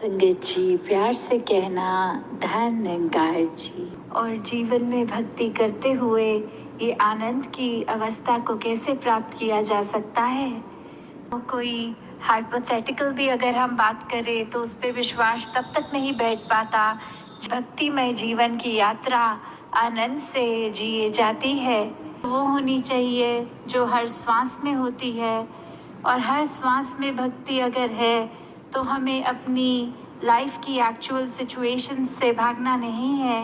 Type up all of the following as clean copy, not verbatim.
संगत जी, प्यार से कहना धन्यकार जी। और जीवन में भक्ति करते हुए ये आनंद की अवस्था को कैसे प्राप्त किया जा सकता है? तो कोई हाइपोथेटिकल भी अगर हम बात करें तो उस पे विश्वास तब तक नहीं बैठ पाता। भक्तिमय जीवन की यात्रा आनंद से जिए जाती है, वो होनी चाहिए जो हर श्वास में होती है। और हर श्वास में भक्ति अगर है तो हमें अपनी लाइफ की एक्चुअल सिचुएशन से भागना नहीं है,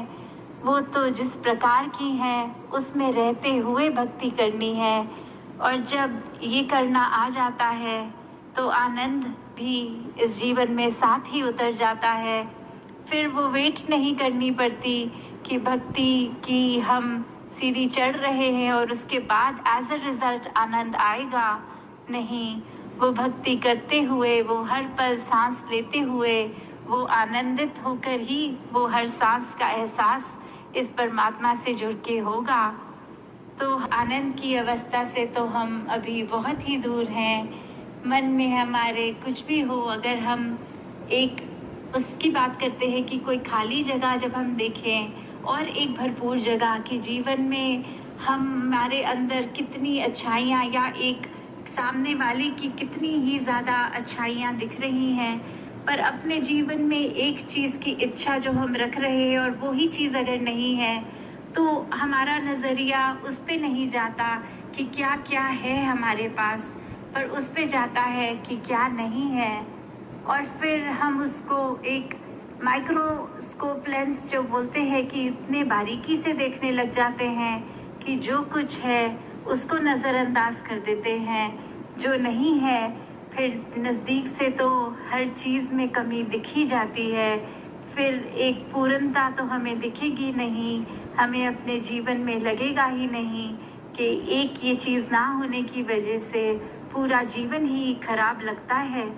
वो तो जिस प्रकार की है उसमें रहते हुए भक्ति करनी है। और जब ये करना आ जाता है तो आनंद भी इस जीवन में साथ ही उतर जाता है। फिर वो वेट नहीं करनी पड़ती कि भक्ति की हम सीढ़ी चढ़ रहे हैं और उसके बाद एज अ रिजल्ट आनंद आएगा। नहीं, वो भक्ति करते हुए, वो हर पल सांस लेते हुए, वो आनंदित होकर ही वो हर सांस का एहसास इस परमात्मा से जुड़ के होगा। तो आनंद की अवस्था से तो हम अभी बहुत ही दूर हैं। मन में हमारे कुछ भी हो, अगर हम एक उसकी बात करते हैं कि कोई खाली जगह जब हम देखें और एक भरपूर जगह कि जीवन में हमारे अंदर कितनी अच्छाइयाँ या एक सामने वाले की कितनी ही ज़्यादा अच्छाइयाँ दिख रही हैं, पर अपने जीवन में एक चीज़ की इच्छा जो हम रख रहे हैं और वही चीज़ अगर नहीं है तो हमारा नज़रिया उस पे नहीं जाता कि क्या क्या है हमारे पास, पर उस पे जाता है कि क्या नहीं है। और फिर हम उसको एक माइक्रोस्कोप लेंस जो बोलते हैं कि इतने बारीकी से देखने लग जाते हैं कि जो कुछ है उसको नज़रअंदाज कर देते हैं, जो नहीं है फिर नज़दीक से तो हर चीज़ में कमी दिख ही जाती है। फिर एक पूर्णता तो हमें दिखेगी नहीं, हमें अपने जीवन में लगेगा ही नहीं कि एक ये चीज़ ना होने की वजह से पूरा जीवन ही खराब लगता है।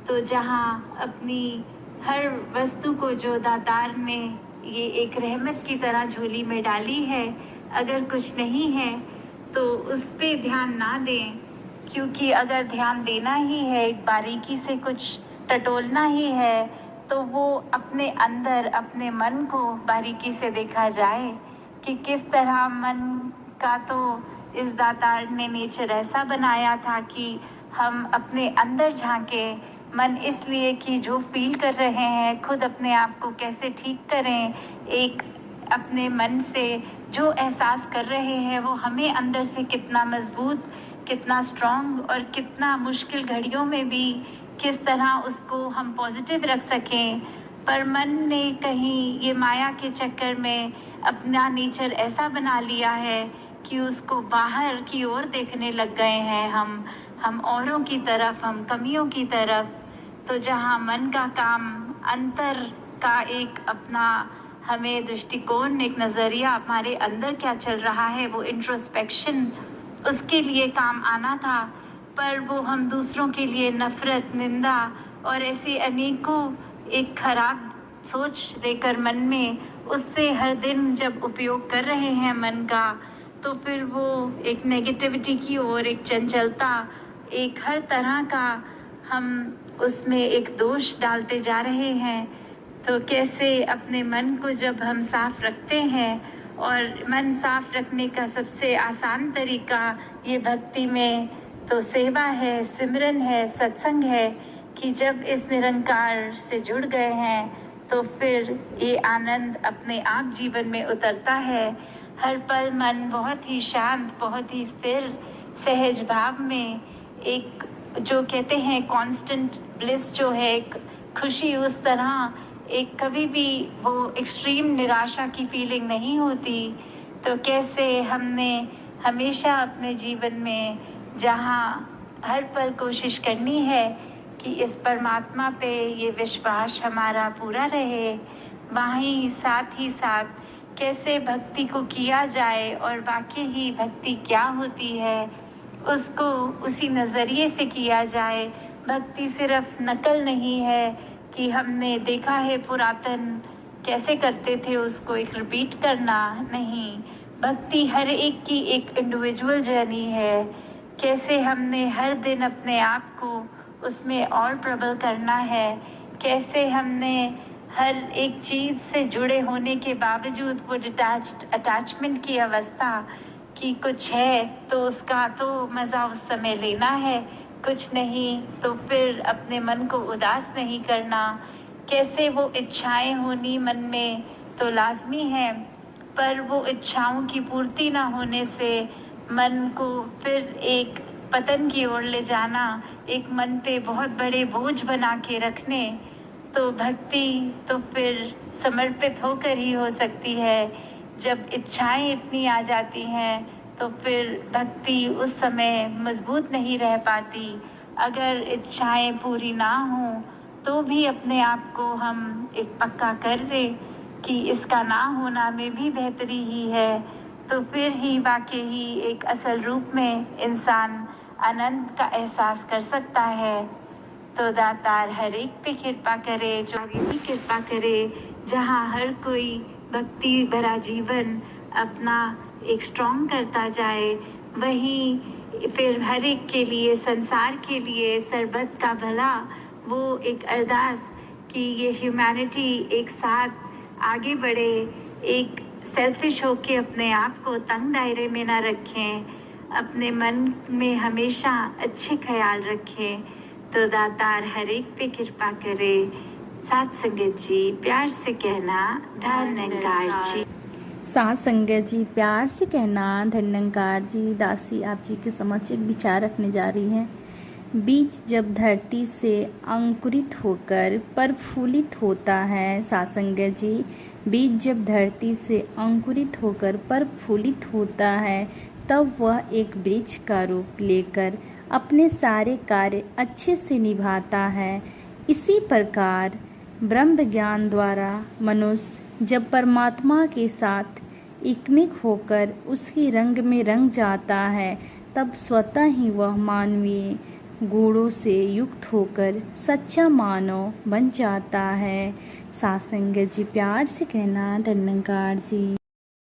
तो जहाँ अपनी हर वस्तु को जो दातार ने ये एक रहमत की तरह झोली में डाली है, अगर कुछ नहीं है तो उस पे ध्यान ना दें, क्योंकि अगर ध्यान देना ही है, एक बारीकी से कुछ टटोलना ही है, तो वो अपने अंदर अपने मन को बारीकी से देखा जाए कि किस तरह मन का तो इस दातार ने नेचर ऐसा बनाया था कि हम अपने अंदर झांके। मन इसलिए कि जो फील कर रहे हैं खुद अपने आप को कैसे ठीक करें, एक अपने मन से जो एहसास कर रहे हैं वो हमें अंदर से कितना मजबूत, कितना स्ट्रॉन्ग और कितना मुश्किल घड़ियों में भी किस तरह उसको हम पॉजिटिव रख सकें। पर मन ने कहीं ये माया के चक्कर में अपना नेचर ऐसा बना लिया है कि उसको बाहर की ओर देखने लग गए हैं हम औरों की तरफ, हम कमियों की तरफ। तो जहाँ मन का काम अंतर का एक अपना हमें दृष्टिकोण, एक नज़रिया, हमारे अंदर क्या चल रहा है वो इंट्रोस्पेक्शन, उसके लिए काम आना था, पर वो हम दूसरों के लिए नफरत, निंदा और ऐसे अनेकों एक खराब सोच लेकर मन में उससे हर दिन जब उपयोग कर रहे हैं मन का, तो फिर वो एक नेगेटिविटी की ओर, एक चंचलता, एक हर तरह का हम उसमें एक दोष डालते जा रहे हैं। तो कैसे अपने मन को जब हम साफ रखते हैं, और मन साफ रखने का सबसे आसान तरीका ये भक्ति में तो सेवा है, सिमरन है, सत्संग है कि जब इस निरंकार से जुड़ गए हैं तो फिर ये आनंद अपने आप जीवन में उतरता है। हर पल मन बहुत ही शांत, बहुत ही स्थिर, सहज भाव में, एक जो कहते हैं कांस्टेंट ब्लिस जो है, एक खुशी, उस तरह एक कभी भी वो एक्सट्रीम निराशा की फीलिंग नहीं होती। तो कैसे हमने हमेशा अपने जीवन में जहाँ हर पल कोशिश करनी है कि इस परमात्मा पे ये विश्वास हमारा पूरा रहे, वहीं साथ ही साथ कैसे भक्ति को किया जाए और वाकई ही भक्ति क्या होती है उसको उसी नज़रिए से किया जाए। भक्ति सिर्फ नकल नहीं है कि हमने देखा है पुरातन कैसे करते थे उसको एक रिपीट करना, नहीं। भक्ति हर एक की एक इंडिविजुअल जर्नी है, कैसे हमने हर दिन अपने आप को उसमें और प्रबल करना है कैसे हमने हर एक चीज़ से जुड़े होने के बावजूद वो अटैचमेंट की अवस्था कि कुछ है तो उसका तो मज़ा उस समय लेना है, कुछ नहीं तो फिर अपने मन को उदास नहीं करना। कैसे वो इच्छाएं होनी मन में तो लाजमी है, पर वो इच्छाओं की पूर्ति ना होने से मन को फिर एक पतन की ओर ले जाना, एक मन पे बहुत बड़े बोझ बना के रखने। तो भक्ति तो फिर समर्पित होकर ही हो सकती है। जब इच्छाएं इतनी आ जाती हैं तो फिर भक्ति उस समय मजबूत नहीं रह पाती। अगर इच्छाएं पूरी ना हों तो भी अपने आप को हम एक पक्का कर लें कि इसका ना होना में भी बेहतरी ही है, तो फिर ही वाकई ही एक असल रूप में इंसान आनंद का एहसास कर सकता है। तो दातार हर एक पे कृपा करे, जो आगे भी कृपा करे, जहाँ हर कोई भक्ति भरा जीवन अपना एक स्ट्रॉन्ग करता जाए, वहीं फिर हर एक के लिए, संसार के लिए, सरबत का भला, वो एक अरदास कि ये ह्यूमैनिटी एक साथ आगे बढ़े, एक सेल्फिश होके अपने आप को तंग दायरे में ना रखें, अपने मन में हमेशा अच्छे ख्याल रखें। तो दातार हर एक पे कृपा करे। साथ संगत जी प्यार से कहना धन्यकार जी। साथ संगत जी प्यार से कहना धन्यकार जी। दासी आप जी के समक्ष एक विचार रखने जा रही हैं। बीज जब धरती से अंकुरित होकर प्रफुल्लित होता है, साथ संगत जी, बीज जब धरती से अंकुरित होकर प्रफुल्लित होता है तब वह एक वृक्ष का रूप लेकर अपने सारे कार्य अच्छे से निभाता है। इसी प्रकार ब्रह्म ज्ञान द्वारा मनुष्य जब परमात्मा के साथ एकमिक होकर उसकी रंग में रंग जाता है तब स्वतः ही वह मानवीय गुणों से युक्त होकर सच्चा मानव बन जाता है। साथ संगत जी प्यार से कहना धन्यकार जी।